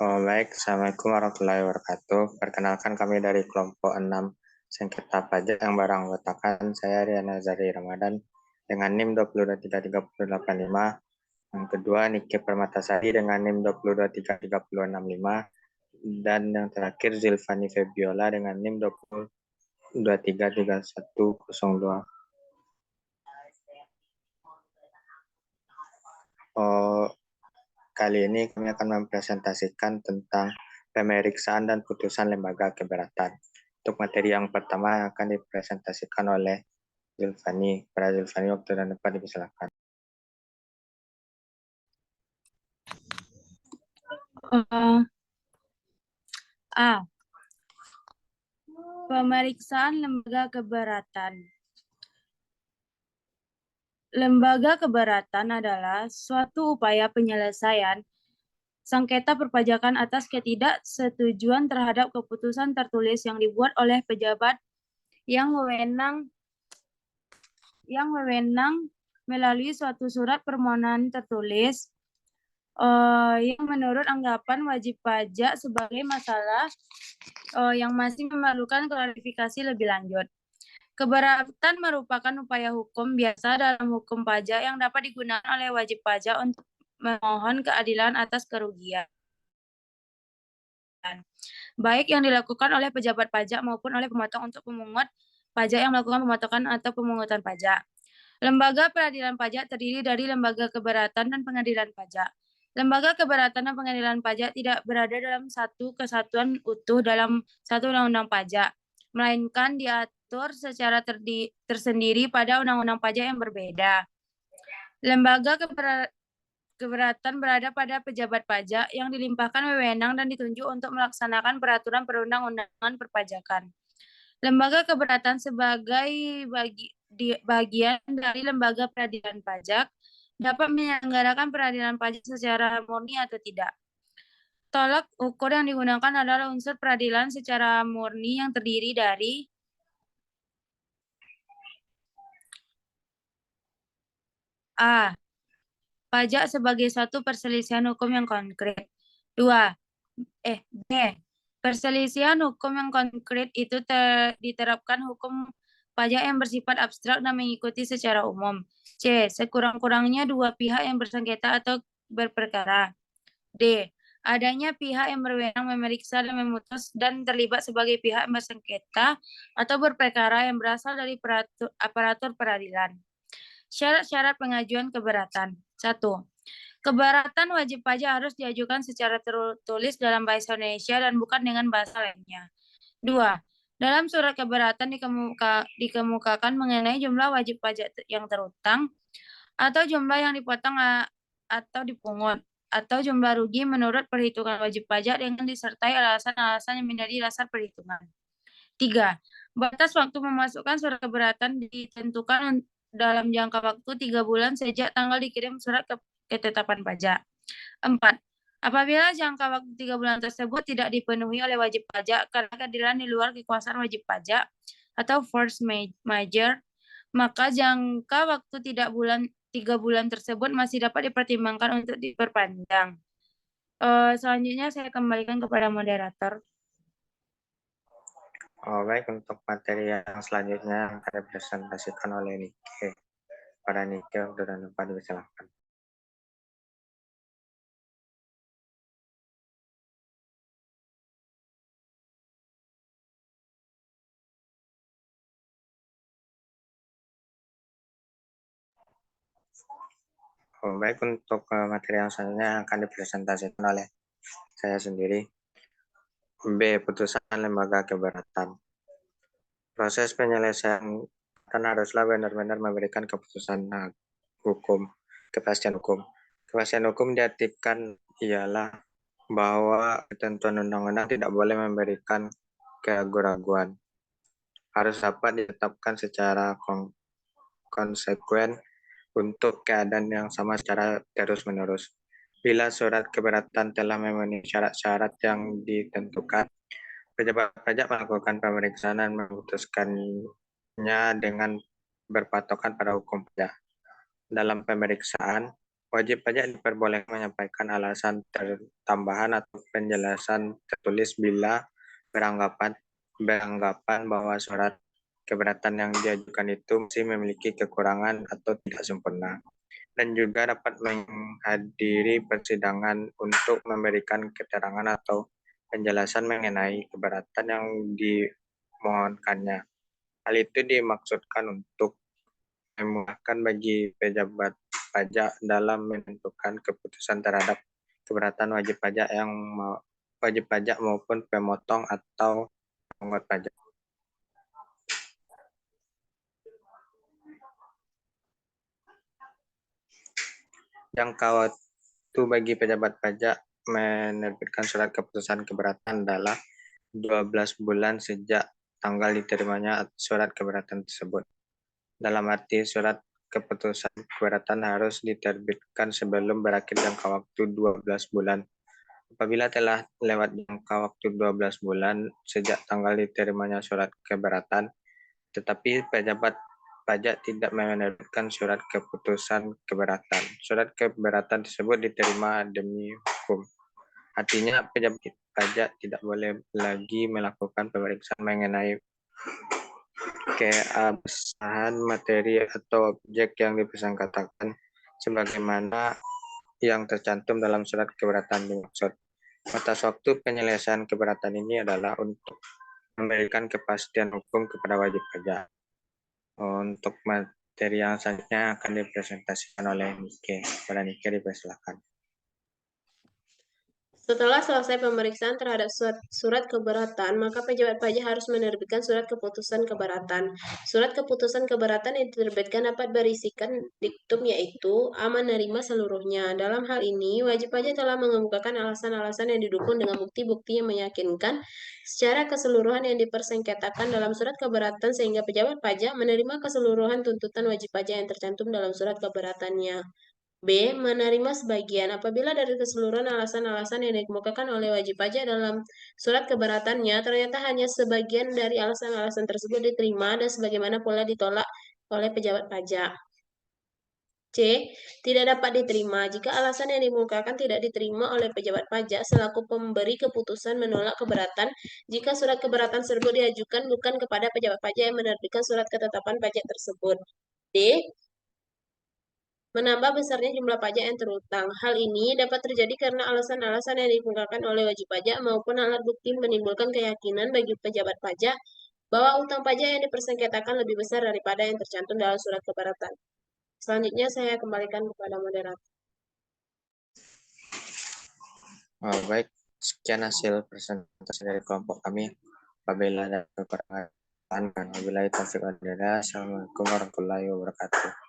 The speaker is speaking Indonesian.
Oh, baik, Assalamualaikum warahmatullahi wabarakatuh. Perkenalkan kami dari kelompok 6 sengketa pajak yang beranggotakan saya Riana Zari Ramadan dengan NIM 2233085. Yang kedua Nike Permatasari dengan NIM 2233065 dan yang terakhir Zilfani Febiola dengan NIM 2233102. Oh, kali ini kami akan mempresentasikan tentang pemeriksaan dan putusan lembaga keberatan. Untuk materi yang pertama akan dipresentasikan oleh Zilfani. Para Zilfani, waktu dan tempat dipersilakan. A. Pemeriksaan lembaga keberatan. Lembaga keberatan adalah suatu upaya penyelesaian sengketa perpajakan atas ketidaksetujuan terhadap keputusan tertulis yang dibuat oleh pejabat yang wewenang melalui suatu surat permohonan tertulis yang menurut anggapan wajib pajak sebagai masalah yang masih memerlukan klarifikasi lebih lanjut. Keberatan merupakan upaya hukum biasa dalam hukum pajak yang dapat digunakan oleh wajib pajak untuk memohon keadilan atas kerugian, baik yang dilakukan oleh pejabat pajak maupun oleh pemotong untuk pemungut pajak yang melakukan pemotongan atau pemungutan pajak. Lembaga peradilan pajak terdiri dari lembaga keberatan dan pengadilan pajak. Lembaga keberatan dan pengadilan pajak tidak berada dalam satu kesatuan utuh dalam satu undang-undang pajak, melainkan diatur secara tersendiri pada undang-undang pajak yang berbeda. Lembaga keberatan berada pada pejabat pajak yang dilimpahkan wewenang dan ditunjuk untuk melaksanakan peraturan perundang-undangan perpajakan. Lembaga keberatan sebagai bagian dari lembaga peradilan pajak dapat menyelenggarakan peradilan pajak secara murni atau tidak. Tolak ukur yang digunakan adalah unsur peradilan secara murni yang terdiri dari A. Pajak sebagai suatu perselisihan hukum yang konkret. B. Perselisihan hukum yang konkret itu diterapkan hukum pajak yang bersifat abstrak dan mengikuti secara umum. C. Sekurang-kurangnya dua pihak yang bersengketa atau berperkara. D. Adanya pihak yang berwenang memeriksa dan memutus dan terlibat sebagai pihak yang bersengketa atau berperkara yang berasal dari aparatur peradilan. Syarat-syarat pengajuan keberatan. 1. Keberatan wajib pajak harus diajukan secara tertulis dalam bahasa Indonesia dan bukan dengan bahasa lainnya. 2. Dalam surat keberatan dikemukakan mengenai jumlah wajib pajak yang terutang atau jumlah yang dipotong atau dipungut atau jumlah rugi menurut perhitungan wajib pajak dengan disertai alasan-alasan yang menjadi dasar perhitungan. 3. Batas waktu memasukkan surat keberatan ditentukan dalam jangka waktu 3 bulan sejak tanggal dikirim surat ketetapan pajak. 4. Apabila jangka waktu 3 bulan tersebut tidak dipenuhi oleh wajib pajak karena keadilan di luar kekuasaan wajib pajak atau force majeure, maka jangka waktu 3 bulan tersebut masih dapat dipertimbangkan untuk diperpanjang. Selanjutnya saya kembalikan kepada moderator. Oh, baik, untuk materi yang selanjutnya akan dipresentasikan oleh Nike. Pada Nike, waktu dan tempat dipersilakan. Oh, baik, untuk materi yang selanjutnya akan dipresentasikan oleh saya sendiri. B. Putusan lembaga keberatan. Proses penyelesaian kan haruslah benar-benar memberikan keputusan hukum, kepastian hukum. Kepastian hukum diartikan ialah bahwa ketentuan undang-undang tidak boleh memberikan keraguan-raguan. Harus dapat ditetapkan secara konsekuen untuk keadaan yang sama secara terus-menerus. Bila surat keberatan telah memenuhi syarat-syarat yang ditentukan, pejabat pajak melakukan pemeriksaan dan memutuskannya dengan berpatokan pada hukum pajak. Dalam pemeriksaan, Wajib pajak diperbolehkan menyampaikan alasan tambahan atau penjelasan tertulis bila beranggapan bahwa surat keberatan yang diajukan itu masih memiliki kekurangan atau tidak sempurna, dan juga dapat menghadiri persidangan untuk memberikan keterangan atau penjelasan mengenai keberatan yang dimohonkannya. Hal itu dimaksudkan untuk memudahkan bagi pejabat pajak dalam menentukan keputusan terhadap keberatan wajib pajak maupun pemotong atau pemungut pajak. Jangka waktu bagi pejabat pajak menerbitkan surat keputusan keberatan adalah 12 bulan sejak tanggal diterimanya surat keberatan tersebut. Dalam arti surat keputusan keberatan harus diterbitkan sebelum berakhir jangka waktu 12 bulan. Apabila telah lewat jangka waktu 12 bulan sejak tanggal diterimanya surat keberatan, tetapi pejabat pajak tidak menerbitkan surat keputusan keberatan, surat keberatan tersebut diterima demi hukum. Artinya pejabat pajak tidak boleh lagi melakukan pemeriksaan mengenai keabsahan materi atau objek yang dipersangkakan sebagaimana yang tercantum dalam surat keberatan dimaksud. Batas waktu penyelesaian keberatan ini adalah untuk memberikan kepastian hukum kepada wajib pajak. Untuk materi yang selanjutnya akan dipresentasikan oleh Nike. Pada Nike dipersilakan. Setelah selesai pemeriksaan terhadap surat keberatan, maka pejabat pajak harus menerbitkan surat keputusan keberatan. Surat keputusan keberatan yang diterbitkan dapat berisikan diktum yaitu A. Menerima seluruhnya. Dalam hal ini, wajib pajak telah mengemukakan alasan-alasan yang didukung dengan bukti-bukti yang meyakinkan secara keseluruhan yang dipersengketakan dalam surat keberatan sehingga pejabat pajak menerima keseluruhan tuntutan wajib pajak yang tercantum dalam surat keberatannya. B. Menerima sebagian. Apabila dari keseluruhan alasan-alasan yang dikemukakan oleh wajib pajak dalam surat keberatannya, ternyata hanya sebagian dari alasan-alasan tersebut diterima dan sebagaimana pula ditolak oleh pejabat pajak. C. Tidak dapat diterima. Jika alasan yang dikemukakan tidak diterima oleh pejabat pajak selaku pemberi keputusan menolak keberatan, jika surat keberatan tersebut diajukan bukan kepada pejabat pajak yang menerbitkan surat ketetapan pajak tersebut. D. Menambah besarnya jumlah pajak yang terutang. Hal ini dapat terjadi karena alasan-alasan yang dikemukakan oleh wajib pajak maupun alat bukti menimbulkan keyakinan bagi pejabat pajak bahwa utang pajak yang dipersengketakan lebih besar daripada yang tercantum dalam surat keberatan. Selanjutnya saya kembalikan kepada moderator. Baik, sekian hasil presentasi dari kelompok kami. Apabila ada kekurangan, wabillahi taufiq wal hidayah. Assalamualaikum warahmatullahi wabarakatuh.